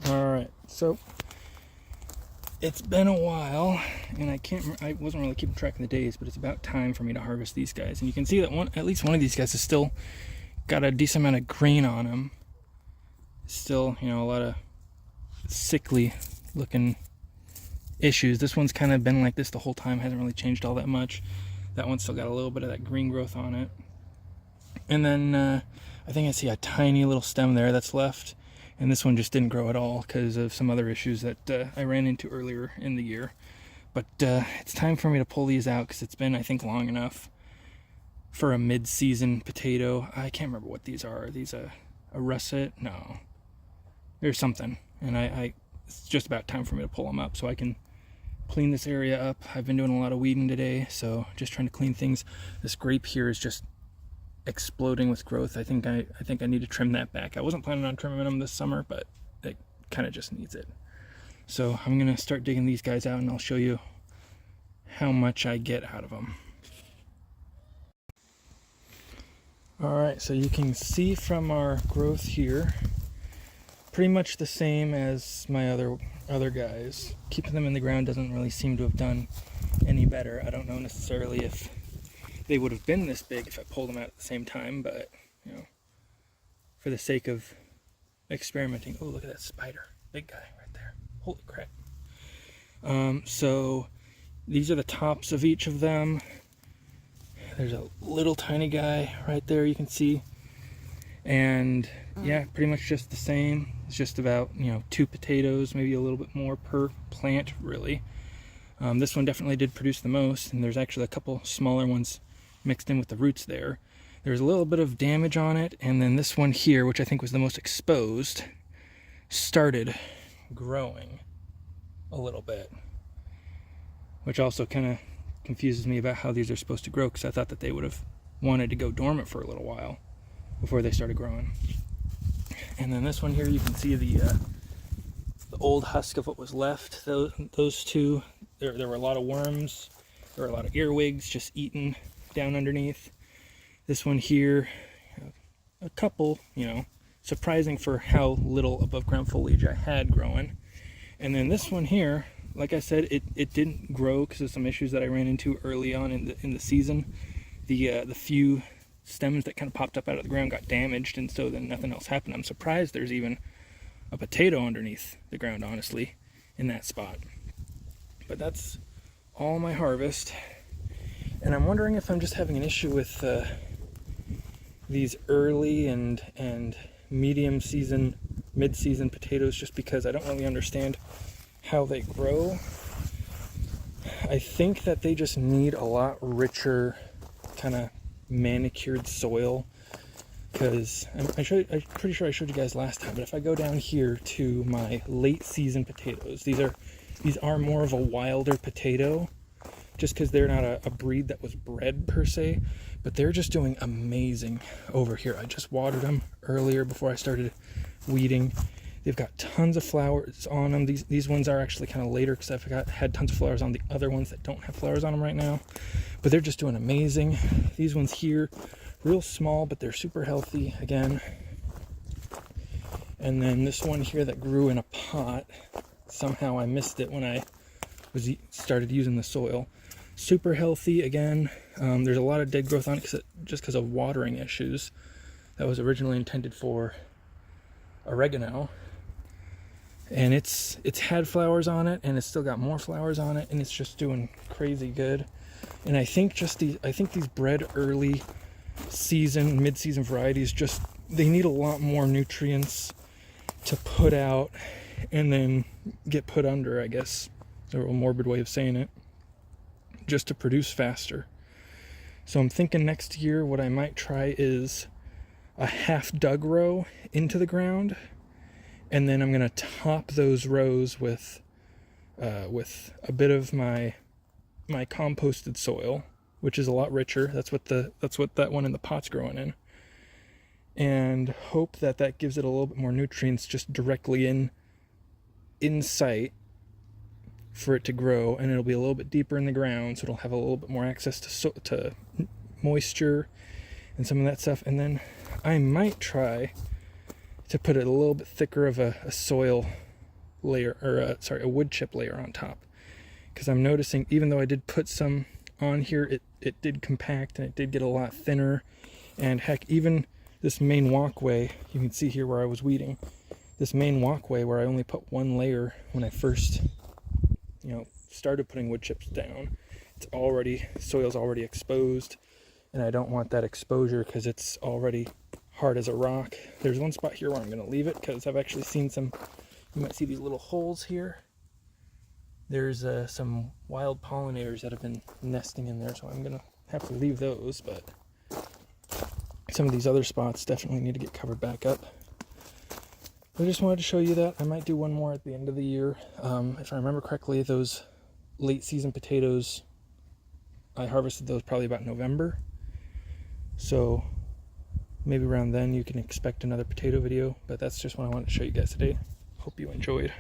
Alright, so it's been a while, and I wasn't really keeping track of the days, but it's about time for me to harvest these guys. And you can see that at least one of these guys has still got a decent amount of green on him. Still, a lot of sickly looking issues. This one's kind of been like this the whole time, hasn't really changed all that much. That one's still got a little bit of that green growth on it. And then I think I see a tiny little stem there that's left. And this one just didn't grow at all because of some other issues that I ran into earlier in the year. But it's time for me to pull these out because it's been, I think, long enough for a mid-season potato. I can't remember what these are. Are these a russet? No. There's something. And it's just about time for me to pull them up so I can clean this area up. I've been doing a lot of weeding today, so just trying to clean things. This grape here is just exploding with growth. I think I need to trim that back. I wasn't planning on trimming them this summer, but it kind of just needs it. So I'm gonna start digging these guys out and I'll show you how much I get out of them. Alright, so you can see from our growth here, pretty much the same as my other guys. Keeping them in the ground doesn't really seem to have done any better. I don't know necessarily if they would have been this big if I pulled them out at the same time, but for the sake of experimenting. Oh, look at that spider, big guy right there. Holy crap. So these are the tops of each of them. There's a little tiny guy right there you can see, and yeah, pretty much just the same. It's just about 2 potatoes, maybe a little bit more per plant, really. This one definitely did produce the most, and there's actually a couple smaller ones mixed in with the roots there. There's a little bit of damage on it, and then this one here, which I think was the most exposed, started growing a little bit, which also kind of confuses me about how these are supposed to grow, because I thought that they would have wanted to go dormant for a little while before they started growing. And then this one here, you can see the old husk of what was left. Those two, there were a lot of worms, there were a lot of earwigs just eaten down underneath. This one here, a couple, surprising for how little above ground foliage I had growing. And then this one here, like I said, it didn't grow because of some issues that I ran into early on in the season. The few stems that kind of popped up out of the ground got damaged, and so then nothing else happened. I'm surprised there's even a potato underneath the ground, honestly, in that spot. But that's all my harvest. And I'm wondering if I'm just having an issue with these early and medium season, mid-season potatoes, just because I don't really understand how they grow. I think that they just need a lot richer, kind of manicured soil, because I'm pretty sure I showed you guys last time, but if I go down here to my late season potatoes, these are more of a wilder potato, just because they're not a breed that was bred per se, but they're just doing amazing over here. I just watered them earlier before I started weeding. They've got tons of flowers on them. These ones are actually kind of later because I've had tons of flowers on the other ones that don't have flowers on them right now, but they're just doing amazing. These ones here, real small, but they're super healthy again. And then this one here that grew in a pot, somehow I missed it when I started using the soil. Super healthy again. There's a lot of dead growth on it just because of watering issues. That was originally intended for oregano, and it's had flowers on it, and it's still got more flowers on it, and it's just doing crazy good. And I think these bred early season, mid-season varieties, they need a lot more nutrients to put out and then get put under, I guess. A real morbid way of saying it, just to produce faster. So I'm thinking next year what I might try is a half dug row into the ground, and then I'm going to top those rows with a bit of my composted soil, which is a lot richer. That's what that one in the pot's growing in, and hope that gives it a little bit more nutrients just directly in sight for it to grow, and it'll be a little bit deeper in the ground, so it'll have a little bit more access to moisture and some of that stuff. And then I might try to put a little bit thicker of a soil layer, or sorry, a wood chip layer on top, because I'm noticing even though I did put some on here, it did compact and it did get a lot thinner. And heck, even this main walkway, you can see here where I was weeding, this main walkway where I only put one layer when I first, you know, started putting wood chips down, it's already, soil's already exposed, and I don't want that exposure because it's already hard as a rock. There's one spot here where I'm going to leave it because I've actually seen some, you might see these little holes here. There's some wild pollinators that have been nesting in there, so I'm going to have to leave those, but some of these other spots definitely need to get covered back up. I just wanted to show you that. I might do one more at the end of the year. If I remember correctly, those late season potatoes, I harvested those probably about November. So maybe around then you can expect another potato video, but that's just what I wanted to show you guys today. Hope you enjoyed.